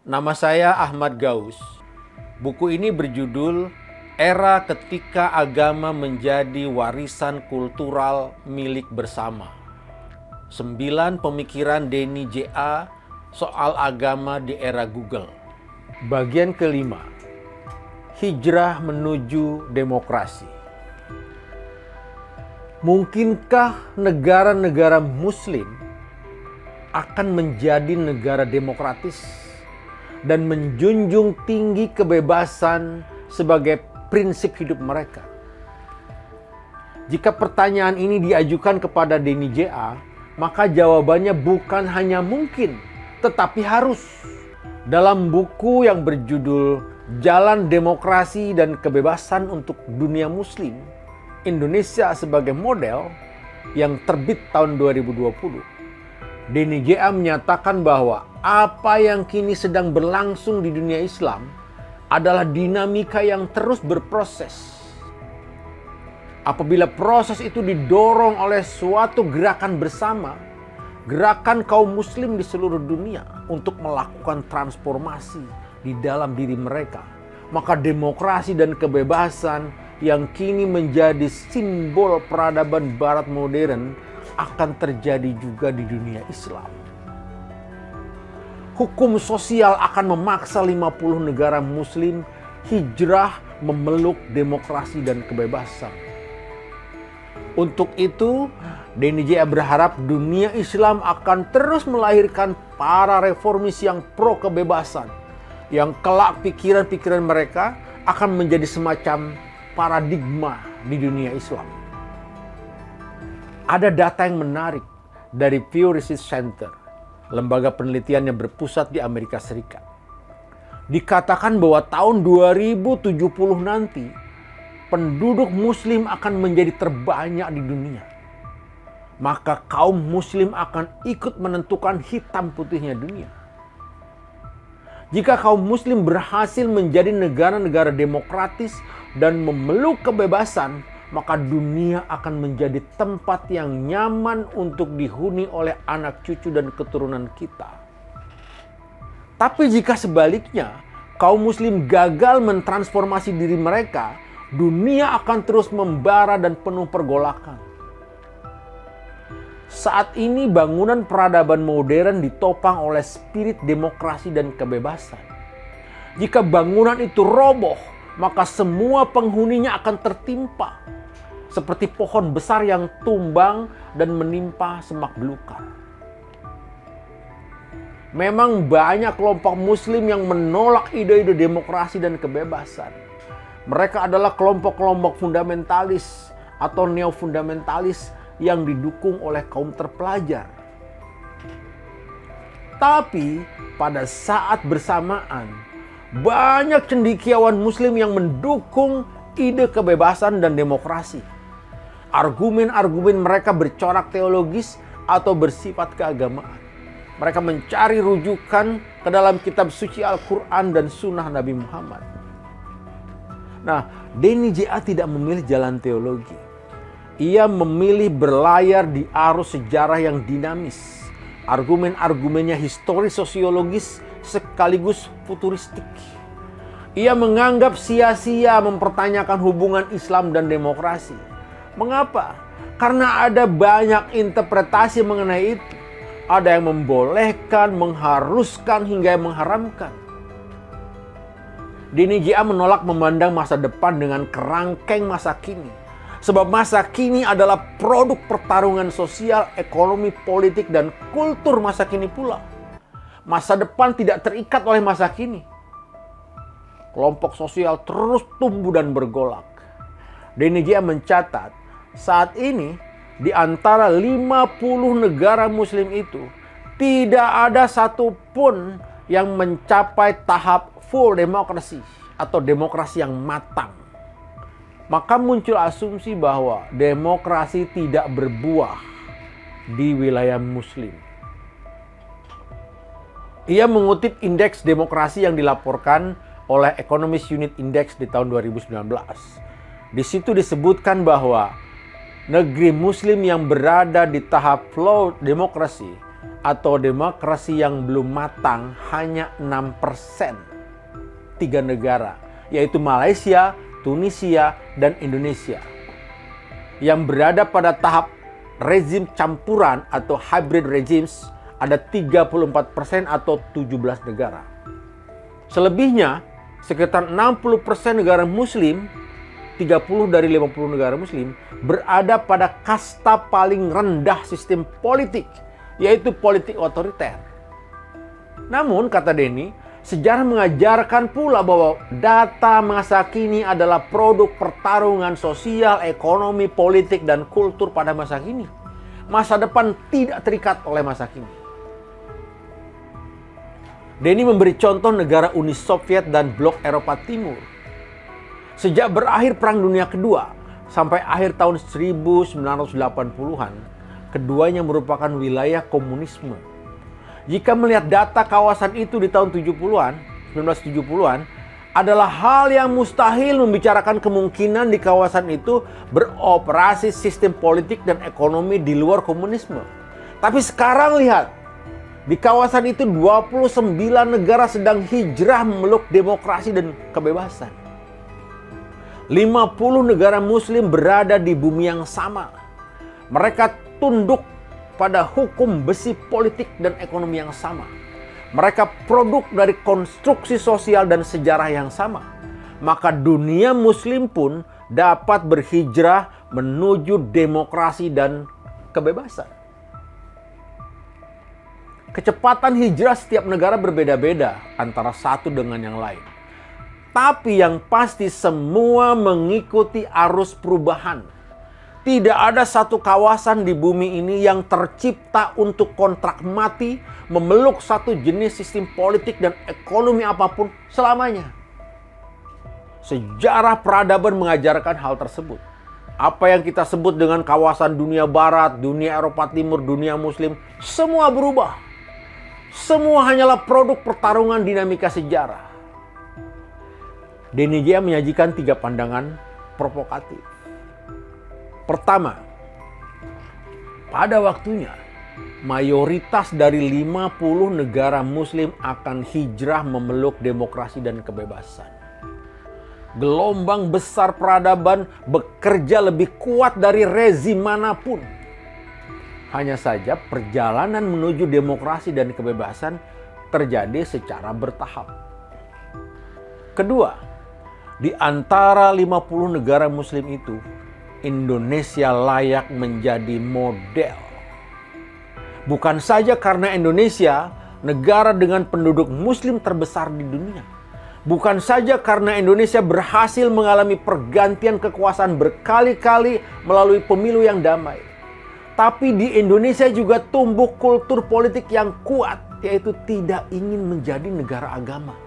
Nama saya Ahmad Gaus. Buku ini berjudul Era Ketika Agama Menjadi Warisan Kultural Milik Bersama. 9 pemikiran Denny J.A. soal agama di era Google. Bagian kelima, hijrah menuju demokrasi. Mungkinkah negara-negara Muslim akan menjadi negara demokratis dan menjunjung tinggi kebebasan sebagai prinsip hidup mereka? Jika pertanyaan ini diajukan kepada Denny J.A., maka jawabannya bukan hanya mungkin, tetapi harus. Dalam buku yang berjudul Jalan Demokrasi dan Kebebasan untuk Dunia Muslim, Indonesia sebagai Model, yang terbit tahun 2020, Denny J.A. menyatakan bahwa apa yang kini sedang berlangsung di dunia Islam adalah dinamika yang terus berproses. Apabila proses itu didorong oleh suatu gerakan bersama, gerakan kaum muslim di seluruh dunia untuk melakukan transformasi di dalam diri mereka, maka demokrasi dan kebebasan yang kini menjadi simbol peradaban barat modern akan terjadi juga di dunia Islam. Hukum sosial akan memaksa 50 negara muslim hijrah memeluk demokrasi dan kebebasan. Untuk itu, Denny J.A. berharap dunia Islam akan terus melahirkan para reformis yang pro kebebasan, yang kelak pikiran-pikiran mereka akan menjadi semacam paradigma di dunia Islam. Ada data yang menarik dari Pew Research Center, lembaga penelitian yang berpusat di Amerika Serikat. Dikatakan bahwa tahun 2070 nanti, penduduk muslim akan menjadi terbanyak di dunia. Maka kaum muslim akan ikut menentukan hitam putihnya dunia. Jika kaum muslim berhasil menjadi negara-negara demokratis dan memeluk kebebasan, maka dunia akan menjadi tempat yang nyaman untuk dihuni oleh anak cucu dan keturunan kita. Tapi jika sebaliknya, kaum muslim gagal mentransformasi diri mereka, dunia akan terus membara dan penuh pergolakan. Saat ini bangunan peradaban modern ditopang oleh spirit demokrasi dan kebebasan. Jika bangunan itu roboh, maka semua penghuninya akan tertimpa. Seperti pohon besar yang tumbang dan menimpa semak belukar. Memang banyak kelompok muslim yang menolak ide-ide demokrasi dan kebebasan. Mereka adalah kelompok-kelompok fundamentalis atau neo-fundamentalis yang didukung oleh kaum terpelajar. Tapi pada saat bersamaan, banyak cendekiawan muslim yang mendukung ide kebebasan dan demokrasi. Argumen-argumen mereka bercorak teologis atau bersifat keagamaan. Mereka mencari rujukan ke dalam kitab suci Al-Quran dan sunnah Nabi Muhammad. Nah, Denny J.A. tidak memilih jalan teologi. Ia memilih berlayar di arus sejarah yang dinamis. Argumen-argumennya historis sosiologis sekaligus futuristik. Ia menganggap sia-sia mempertanyakan hubungan Islam dan demokrasi. Mengapa? Karena ada banyak interpretasi mengenai itu. Ada yang membolehkan, mengharuskan, hingga yang mengharamkan. Denny J.A. menolak memandang masa depan dengan kerangkeng masa kini. Sebab masa kini adalah produk pertarungan sosial, ekonomi, politik, dan kultur masa kini pula. Masa depan tidak terikat oleh masa kini. Kelompok sosial terus tumbuh dan bergolak. Denny J.A. mencatat, saat ini di antara 50 negara muslim itu tidak ada satupun yang mencapai tahap full demokrasi atau demokrasi yang matang. Maka muncul asumsi bahwa demokrasi tidak berbuah di wilayah muslim. Ia mengutip indeks demokrasi yang dilaporkan oleh Economist Unit Index di tahun 2019. Di situ disebutkan bahwa negeri muslim yang berada di tahap flow demokrasi atau demokrasi yang belum matang hanya 6%. 3 negara, yaitu Malaysia, Tunisia, dan Indonesia. Yang berada pada tahap rezim campuran atau hybrid regimes ada 34% atau 17 negara. Selebihnya, sekitar 60% negara muslim, 30 dari 50 negara muslim, berada pada kasta paling rendah sistem politik, yaitu politik otoriter. Namun, kata Denny, sejarah mengajarkan pula bahwa data masa kini adalah produk pertarungan sosial, ekonomi, politik, dan kultur pada masa kini. Masa depan tidak terikat oleh masa kini. Denny memberi contoh negara Uni Soviet dan blok Eropa Timur. Sejak berakhir Perang Dunia Kedua sampai akhir tahun 1980-an, keduanya merupakan wilayah komunisme. Jika melihat data kawasan itu di tahun 1970-an, adalah hal yang mustahil membicarakan kemungkinan di kawasan itu beroperasi sistem politik dan ekonomi di luar komunisme. Tapi sekarang lihat, di kawasan itu 29 negara sedang hijrah memeluk demokrasi dan kebebasan. 50 negara muslim berada di bumi yang sama. Mereka tunduk pada hukum besi politik dan ekonomi yang sama. Mereka produk dari konstruksi sosial dan sejarah yang sama. Maka dunia muslim pun dapat berhijrah menuju demokrasi dan kebebasan. Kecepatan hijrah setiap negara berbeda-beda antara satu dengan yang lain. Tapi yang pasti semua mengikuti arus perubahan. Tidak ada satu kawasan di bumi ini yang tercipta untuk kontrak mati memeluk satu jenis sistem politik dan ekonomi apapun selamanya. Sejarah peradaban mengajarkan hal tersebut. Apa yang kita sebut dengan kawasan dunia barat, dunia Eropa Timur, dunia muslim, semua berubah. Semua hanyalah produk pertarungan dinamika sejarah. Denny Jaya menyajikan 3 pandangan provokatif. Pertama, pada waktunya mayoritas dari 50 negara muslim akan hijrah memeluk demokrasi dan kebebasan. Gelombang besar peradaban bekerja lebih kuat dari rezim manapun. Hanya saja perjalanan menuju demokrasi dan kebebasan terjadi secara bertahap. Kedua, di antara 50 negara muslim itu, Indonesia layak menjadi model. Bukan saja karena Indonesia negara dengan penduduk muslim terbesar di dunia. Bukan saja karena Indonesia berhasil mengalami pergantian kekuasaan berkali-kali melalui pemilu yang damai. Tapi di Indonesia juga tumbuh kultur politik yang kuat, yaitu tidak ingin menjadi negara agama.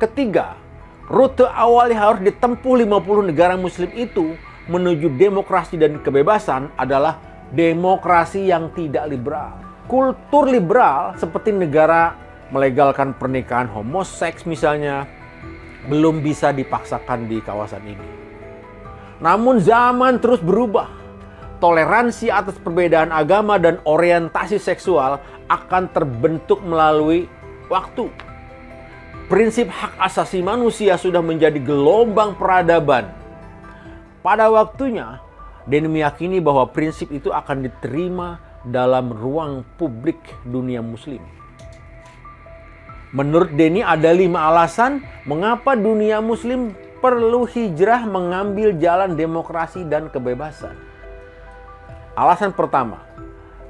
Ketiga, rute awal yang harus ditempuh 50 negara muslim itu menuju demokrasi dan kebebasan adalah demokrasi yang tidak liberal. Kultur liberal seperti negara melegalkan pernikahan homoseks misalnya belum bisa dipaksakan di kawasan ini. Namun zaman terus berubah. Toleransi atas perbedaan agama dan orientasi seksual akan terbentuk melalui waktu. Prinsip hak asasi manusia sudah menjadi gelombang peradaban. Pada waktunya, Denny meyakini bahwa prinsip itu akan diterima dalam ruang publik dunia muslim. Menurut Denny ada 5 alasan mengapa dunia muslim perlu hijrah mengambil jalan demokrasi dan kebebasan. Alasan pertama,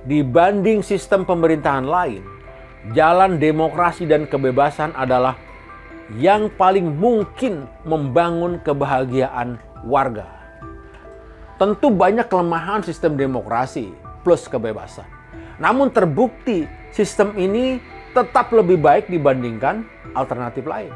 dibanding sistem pemerintahan lain, jalan demokrasi dan kebebasan adalah yang paling mungkin membangun kebahagiaan warga. Tentu banyak kelemahan sistem demokrasi plus kebebasan. Namun terbukti sistem ini tetap lebih baik dibandingkan alternatif lain.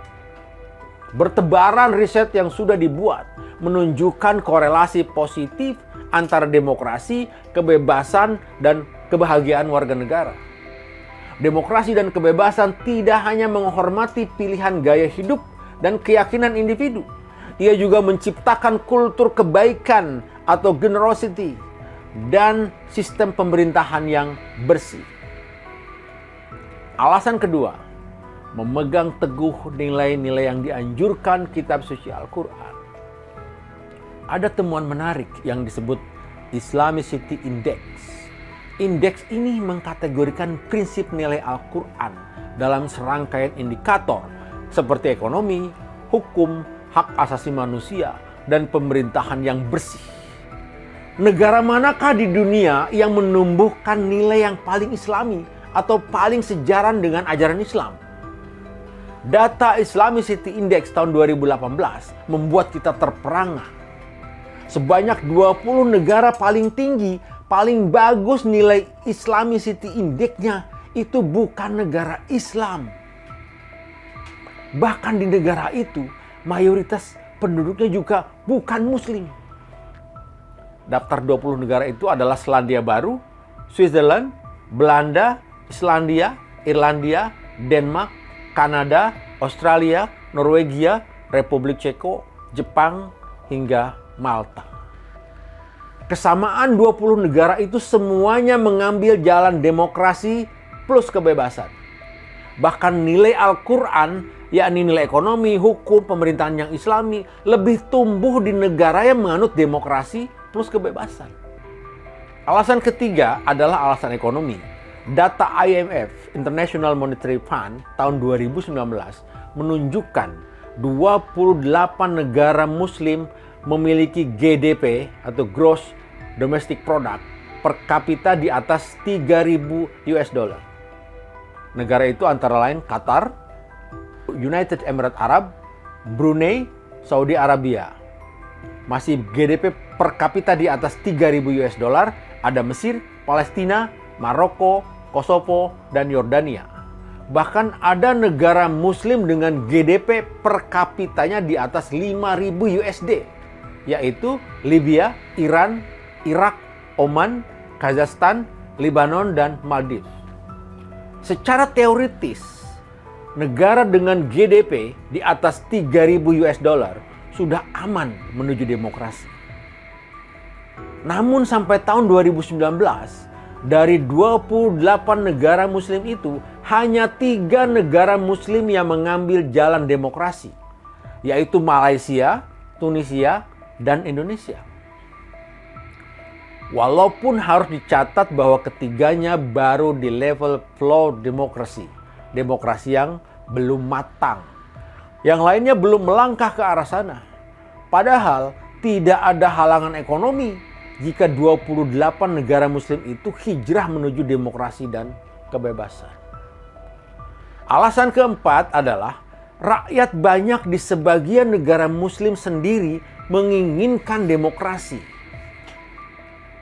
Bertebaran riset yang sudah dibuat menunjukkan korelasi positif antara demokrasi, kebebasan, dan kebahagiaan warga negara. Demokrasi dan kebebasan tidak hanya menghormati pilihan gaya hidup dan keyakinan individu. Ia juga menciptakan kultur kebaikan atau generosity. dan sistem pemerintahan yang bersih. Alasan kedua, memegang teguh nilai-nilai yang dianjurkan kitab suci Al-Quran. Ada temuan menarik yang disebut Islamicity Index. Indeks ini mengkategorikan prinsip nilai Al-Quran dalam serangkaian indikator seperti ekonomi, hukum, hak asasi manusia, dan pemerintahan yang bersih. Negara manakah di dunia yang menumbuhkan nilai yang paling islami atau paling sejaran dengan ajaran Islam? Data Islamicity Index tahun 2018 membuat kita terperangah. Sebanyak 20 negara paling tinggi, paling bagus nilai Islamicity Index-nya itu bukan negara Islam. Bahkan di negara itu, mayoritas penduduknya juga bukan Muslim. Daftar 20 negara itu adalah Selandia Baru, Switzerland, Belanda, Islandia, Irlandia, Denmark, Kanada, Australia, Norwegia, Republik Ceko, Jepang, hingga Malta. Kesamaan 20 negara itu semuanya mengambil jalan demokrasi plus kebebasan. Bahkan nilai Al-Quran, yakni nilai ekonomi, hukum, pemerintahan yang islami, lebih tumbuh di negara yang menganut demokrasi plus kebebasan. Alasan ketiga adalah alasan ekonomi. Data IMF, International Monetary Fund, tahun 2019 menunjukkan 28 negara Muslim memiliki GDP atau Gross Domestic Product per kapita di atas 3.000 US dollar. Negara itu antara lain Qatar, United Emirates Arab, Brunei, Saudi Arabia. Masih GDP per kapita di atas 3.000 US dollar ada Mesir, Palestina, Maroko, Kosovo, dan Yordania. Bahkan ada negara Muslim dengan GDP per kapitanya di atas 5.000 USD, yaitu Libya, Iran, Irak, Oman, Kazakhstan, Lebanon, dan Maldives. Secara teoritis, negara dengan GDP di atas 3.000 US dollar sudah aman menuju demokrasi. Namun sampai tahun 2019, dari 28 negara Muslim itu, hanya 3 negara Muslim yang mengambil jalan demokrasi, yaitu Malaysia, Tunisia, dan Indonesia. Walaupun harus dicatat bahwa ketiganya baru di level flow demokrasi, demokrasi yang belum matang. Yang lainnya belum melangkah ke arah sana. Padahal tidak ada halangan ekonomi jika 28 negara Muslim itu hijrah menuju demokrasi dan kebebasan. Alasan keempat adalah rakyat banyak di sebagian negara Muslim sendiri menginginkan demokrasi.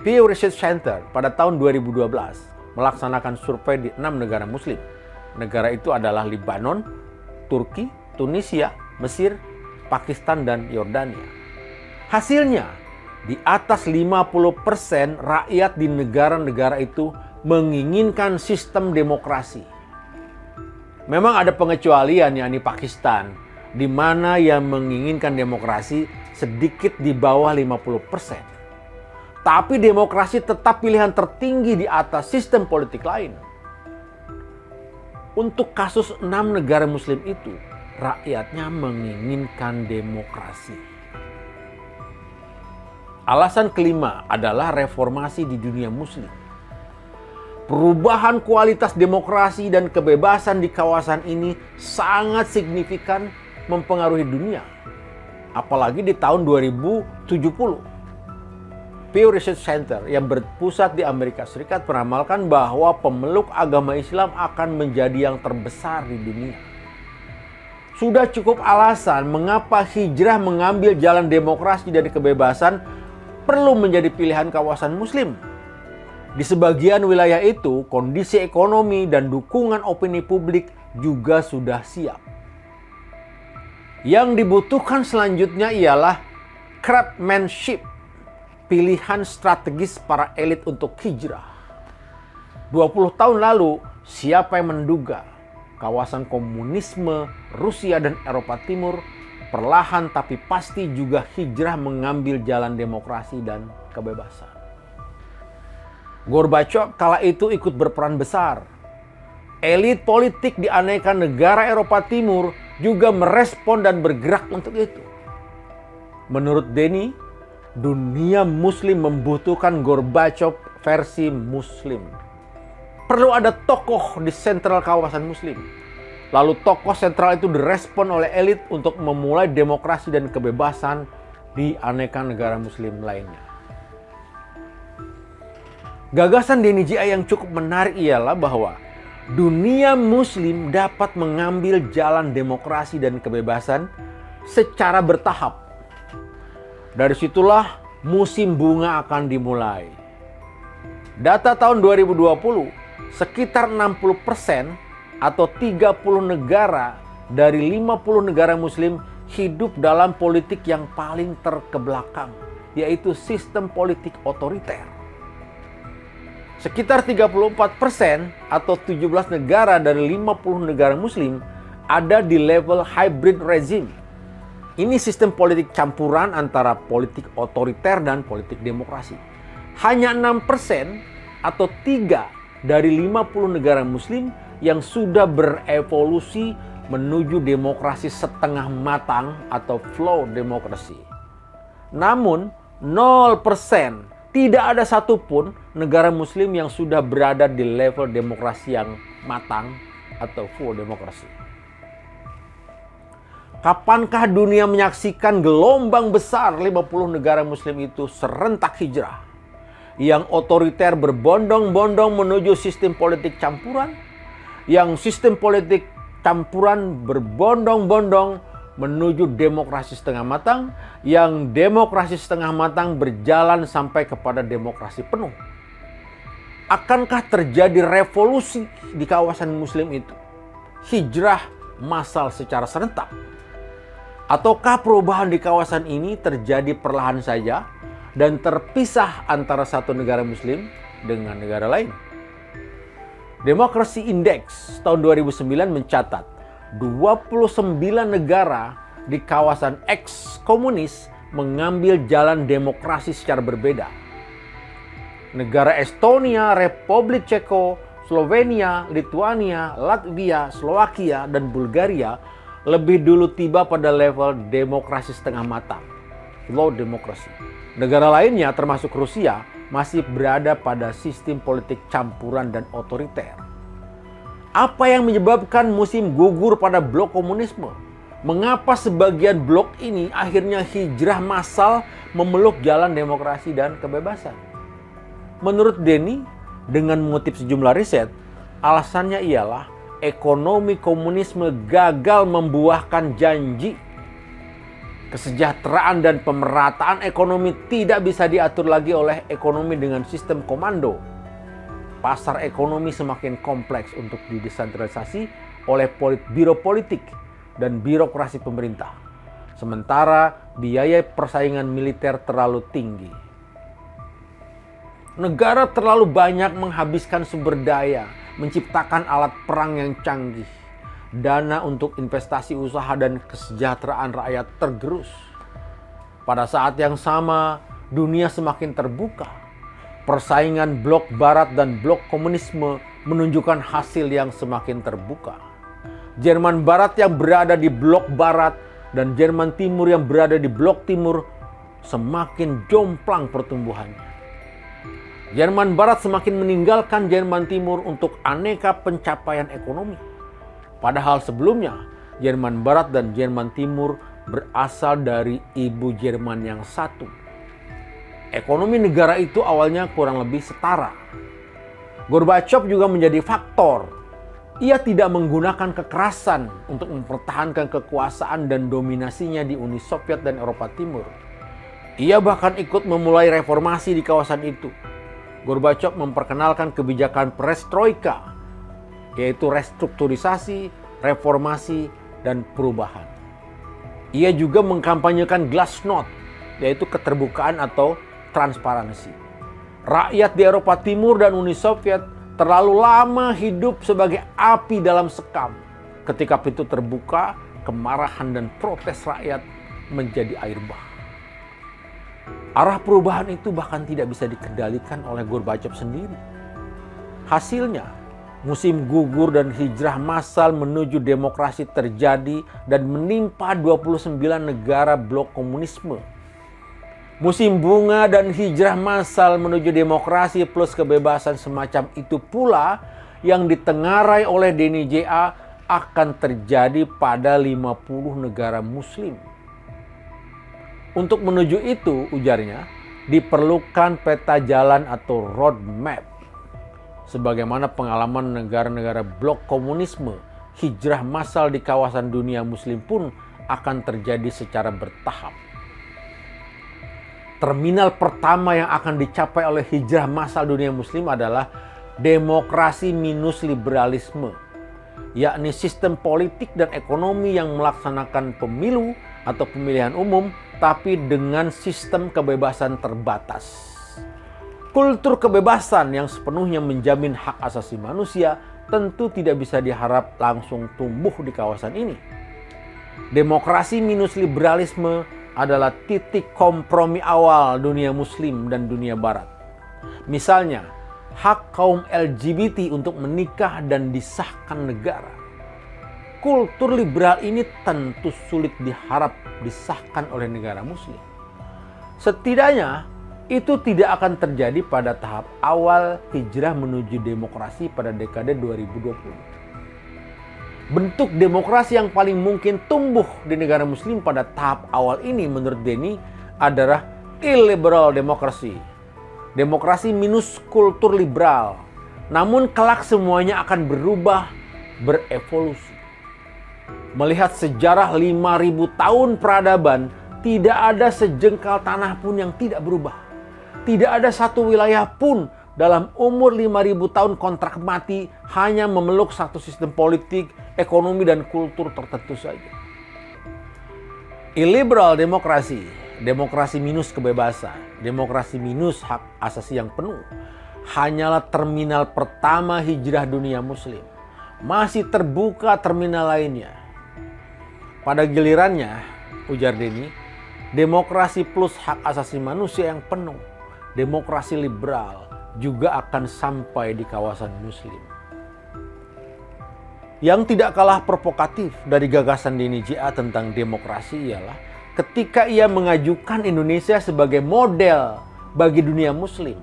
Pew Research Center pada tahun 2012 melaksanakan survei di 6 negara Muslim. Negara itu adalah Lebanon, Turki, Tunisia, Mesir, Pakistan, dan Yordania. Hasilnya, di atas 50% rakyat di negara-negara itu menginginkan sistem demokrasi. Memang ada pengecualian, yakni Pakistan, di mana yang menginginkan demokrasi sedikit di bawah 50%. Tapi demokrasi tetap pilihan tertinggi di atas sistem politik lain. Untuk kasus 6 negara Muslim itu, rakyatnya menginginkan demokrasi. Alasan kelima adalah reformasi di dunia Muslim. Perubahan kualitas demokrasi dan kebebasan di kawasan ini sangat signifikan mempengaruhi dunia. Apalagi di tahun 2070. Pew Research Center yang berpusat di Amerika Serikat meramalkan bahwa pemeluk agama Islam akan menjadi yang terbesar di dunia. Sudah cukup alasan mengapa hijrah mengambil jalan demokrasi dan kebebasan perlu menjadi pilihan kawasan Muslim. Di sebagian wilayah itu, kondisi ekonomi dan dukungan opini publik juga sudah siap. Yang dibutuhkan selanjutnya ialah craftsmanship, pilihan strategis para elit untuk hijrah. 20 tahun lalu, siapa yang menduga kawasan komunisme Rusia dan Eropa Timur perlahan tapi pasti juga hijrah mengambil jalan demokrasi dan kebebasan. Gorbachev kala itu ikut berperan besar. Elit politik di aneka negara Eropa Timur juga merespon dan bergerak untuk itu. Menurut Denny, dunia muslim membutuhkan Gorbachev versi muslim. Perlu ada tokoh di sentral kawasan muslim. Lalu tokoh sentral itu direspon oleh elit untuk memulai demokrasi dan kebebasan di aneka negara muslim lainnya. Gagasan Denny J.A. yang cukup menarik ialah bahwa dunia muslim dapat mengambil jalan demokrasi dan kebebasan secara bertahap. Dari situlah musim bunga akan dimulai. Data tahun 2020, sekitar 60% atau 30 negara dari 50 negara muslim hidup dalam politik yang paling terkebelakang, yaitu sistem politik otoriter. Sekitar 34% atau 17 negara dari 50 negara muslim ada di level hybrid regime. Ini sistem politik campuran antara politik otoriter dan politik demokrasi. Hanya 6% atau 3 dari 50 negara muslim yang sudah berevolusi menuju demokrasi setengah matang atau flow demokrasi. Namun 0%, tidak ada satupun negara muslim yang sudah berada di level demokrasi yang matang atau full demokrasi. Kapankah dunia menyaksikan gelombang besar 50 negara muslim itu serentak hijrah? Yang otoriter berbondong-bondong menuju sistem politik campuran, yang sistem politik campuran berbondong-bondong menuju demokrasi setengah matang, yang demokrasi setengah matang berjalan sampai kepada demokrasi penuh. Akankah terjadi revolusi di kawasan muslim itu? Hijrah massal secara serentak? Ataukah perubahan di kawasan ini terjadi perlahan saja dan terpisah antara satu negara muslim dengan negara lain? Democracy Index tahun 2009 mencatat 29 negara di kawasan ex-komunis mengambil jalan demokrasi secara berbeda. Negara Estonia, Republik Ceko, Slovenia, Lituania, Latvia, Slovakia, dan Bulgaria lebih dulu tiba pada level demokrasi setengah matang, low demokrasi. Negara lainnya termasuk Rusia masih berada pada sistem politik campuran dan otoriter. Apa yang menyebabkan musim gugur pada blok komunisme? Mengapa sebagian blok ini akhirnya hijrah massal memeluk jalan demokrasi dan kebebasan? Menurut Denny, dengan mengutip sejumlah riset, alasannya ialah ekonomi komunisme gagal membuahkan janji. Kesejahteraan dan pemerataan ekonomi tidak bisa diatur lagi oleh ekonomi dengan sistem komando. Pasar ekonomi semakin kompleks untuk didesentralisasi oleh biro politik dan birokrasi pemerintah. Sementara biaya persaingan militer terlalu tinggi. Negara terlalu banyak menghabiskan sumber daya, menciptakan alat perang yang canggih. Dana untuk investasi usaha dan kesejahteraan rakyat tergerus. Pada saat yang sama, dunia semakin terbuka. Persaingan blok barat dan blok komunisme menunjukkan hasil yang semakin terbuka. Jerman Barat yang berada di blok barat dan Jerman Timur yang berada di blok timur semakin jomplang pertumbuhannya. Jerman Barat semakin meninggalkan Jerman Timur untuk aneka pencapaian ekonomi. Padahal sebelumnya, Jerman Barat dan Jerman Timur berasal dari ibu Jerman yang satu. Ekonomi negara itu awalnya kurang lebih setara. Gorbachev juga menjadi faktor. Ia tidak menggunakan kekerasan untuk mempertahankan kekuasaan dan dominasinya di Uni Soviet dan Eropa Timur. Ia bahkan ikut memulai reformasi di kawasan itu. Gorbachev memperkenalkan kebijakan perestroika, yaitu restrukturisasi, reformasi, dan perubahan. Ia juga mengkampanyekan glasnost, yaitu keterbukaan atau transparansi. Rakyat di Eropa Timur dan Uni Soviet terlalu lama hidup sebagai api dalam sekam. Ketika pintu terbuka, kemarahan dan protes rakyat menjadi air bah. Arah perubahan itu bahkan tidak bisa dikendalikan oleh Gorbachev sendiri. Hasilnya, musim gugur dan hijrah massal menuju demokrasi terjadi dan menimpa 29 negara blok komunisme. Musim bunga dan hijrah massal menuju demokrasi plus kebebasan semacam itu pula yang ditengarai oleh Denny J.A. akan terjadi pada 50 negara muslim. Untuk menuju itu, ujarnya, diperlukan peta jalan atau roadmap. Sebagaimana pengalaman negara-negara blok komunisme, hijrah massal di kawasan dunia muslim pun akan terjadi secara bertahap. Terminal pertama yang akan dicapai oleh hijrah massal dunia muslim adalah demokrasi minus liberalisme, yakni sistem politik dan ekonomi yang melaksanakan pemilu atau pemilihan umum tapi dengan sistem kebebasan terbatas. Kultur kebebasan yang sepenuhnya menjamin hak asasi manusia tentu tidak bisa diharap langsung tumbuh di kawasan ini. Demokrasi minus liberalisme adalah titik kompromi awal dunia muslim dan dunia barat. Misalnya, hak kaum LGBT untuk menikah dan disahkan negara. Kultur liberal ini tentu sulit diharap disahkan oleh negara muslim. Setidaknya itu tidak akan terjadi pada tahap awal hijrah menuju demokrasi pada dekade 2020. Bentuk demokrasi yang paling mungkin tumbuh di negara muslim pada tahap awal ini menurut Denny adalah illiberal demokrasi. Demokrasi minus kultur liberal. Namun kelak semuanya akan berubah, berevolusi. Melihat sejarah 5.000 tahun peradaban, tidak ada sejengkal tanah pun yang tidak berubah. Tidak ada satu wilayah pun dalam umur 5.000 tahun kontrak mati hanya memeluk satu sistem politik, ekonomi, dan kultur tertentu saja. Illiberal demokrasi, demokrasi minus kebebasan, demokrasi minus hak asasi yang penuh, hanyalah terminal pertama hijrah dunia muslim. Masih terbuka terminal lainnya. Pada gilirannya, ujar Denny, demokrasi plus hak asasi manusia yang penuh, demokrasi liberal juga akan sampai di kawasan muslim. Yang tidak kalah provokatif dari gagasan Denny J.A. tentang demokrasi ialah ketika ia mengajukan Indonesia sebagai model bagi dunia muslim.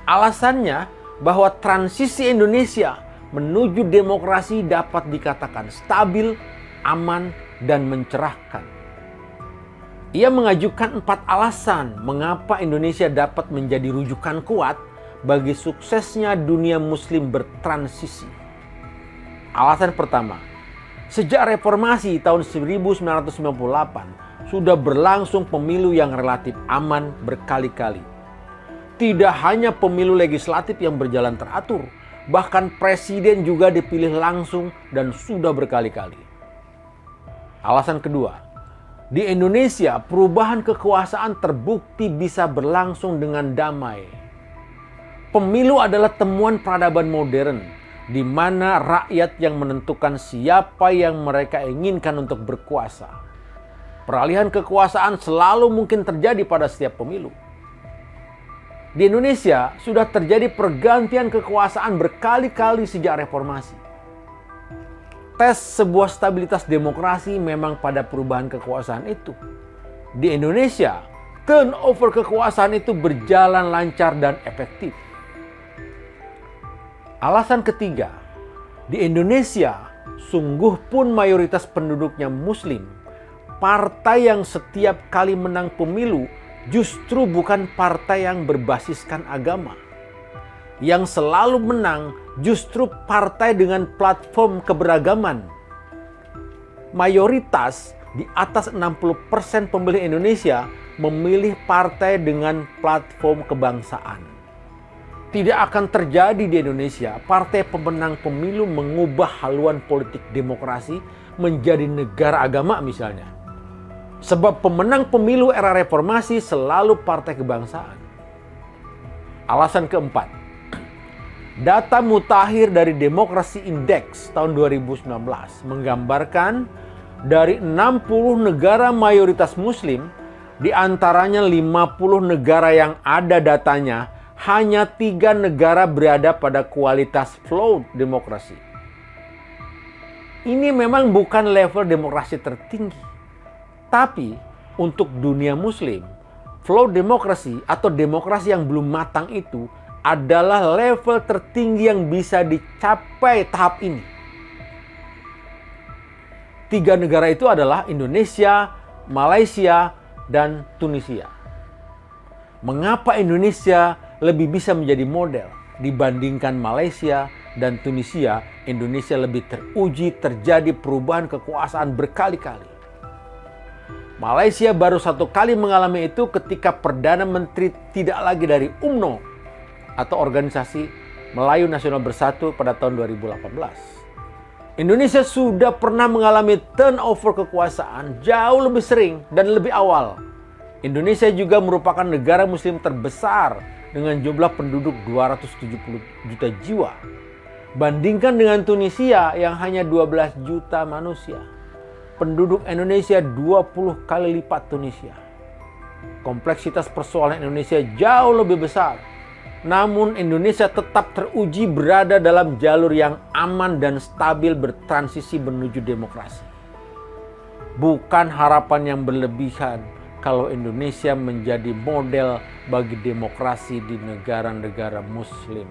Alasannya bahwa transisi Indonesia menuju demokrasi dapat dikatakan stabil, aman, dan mencerahkan. Ia mengajukan 4 alasan mengapa Indonesia dapat menjadi rujukan kuat bagi suksesnya dunia muslim bertransisi. Alasan pertama, sejak reformasi tahun 1998 sudah berlangsung pemilu yang relatif aman berkali-kali. Tidak hanya pemilu legislatif yang berjalan teratur, bahkan presiden juga dipilih langsung dan sudah berkali-kali. Alasan kedua, di Indonesia perubahan kekuasaan terbukti bisa berlangsung dengan damai. Pemilu adalah temuan peradaban modern, di mana rakyat yang menentukan siapa yang mereka inginkan untuk berkuasa. Peralihan kekuasaan selalu mungkin terjadi pada setiap pemilu. Di Indonesia sudah terjadi pergantian kekuasaan berkali-kali sejak reformasi. Tes sebuah stabilitas demokrasi memang pada perubahan kekuasaan itu. Di Indonesia, turnover kekuasaan itu berjalan lancar dan efektif. Alasan ketiga, di Indonesia sungguh pun mayoritas penduduknya muslim. Partai yang setiap kali menang pemilu justru bukan partai yang berbasiskan agama. Yang selalu menang justru partai dengan platform keberagaman. Mayoritas di atas 60% pemilih Indonesia memilih partai dengan platform kebangsaan. Tidak akan terjadi di Indonesia partai pemenang pemilu mengubah haluan politik demokrasi menjadi negara agama misalnya. Sebab pemenang pemilu era reformasi selalu partai kebangsaan. Alasan keempat, data mutakhir dari Demokrasi Index tahun 2019 menggambarkan dari 60 negara mayoritas muslim, Di antaranya 50 negara yang ada datanya, hanya 3 negara berada pada kualitas flow demokrasi. Ini memang bukan level demokrasi tertinggi. Tapi untuk dunia muslim, flow demokrasi atau demokrasi yang belum matang itu adalah level tertinggi yang bisa dicapai tahap ini. 3 negara itu adalah Indonesia, Malaysia, dan Tunisia. Mengapa Indonesia lebih bisa menjadi model dibandingkan Malaysia dan Tunisia? Indonesia lebih teruji terjadi perubahan kekuasaan berkali-kali. Malaysia baru 1 kali mengalami itu ketika Perdana Menteri tidak lagi dari UMNO atau Organisasi Melayu Nasional Bersatu pada tahun 2018. Indonesia sudah pernah mengalami turnover kekuasaan jauh lebih sering dan lebih awal. Indonesia juga merupakan negara muslim terbesar dengan jumlah penduduk 270 juta jiwa. Bandingkan dengan Tunisia yang hanya 12 juta manusia. Penduduk Indonesia 20 kali lipat Tunisia. Kompleksitas persoalan Indonesia jauh lebih besar. Namun Indonesia tetap teruji berada dalam jalur yang aman dan stabil bertransisi menuju demokrasi. Bukan harapan yang berlebihan kalau Indonesia menjadi model bagi demokrasi di negara-negara muslim.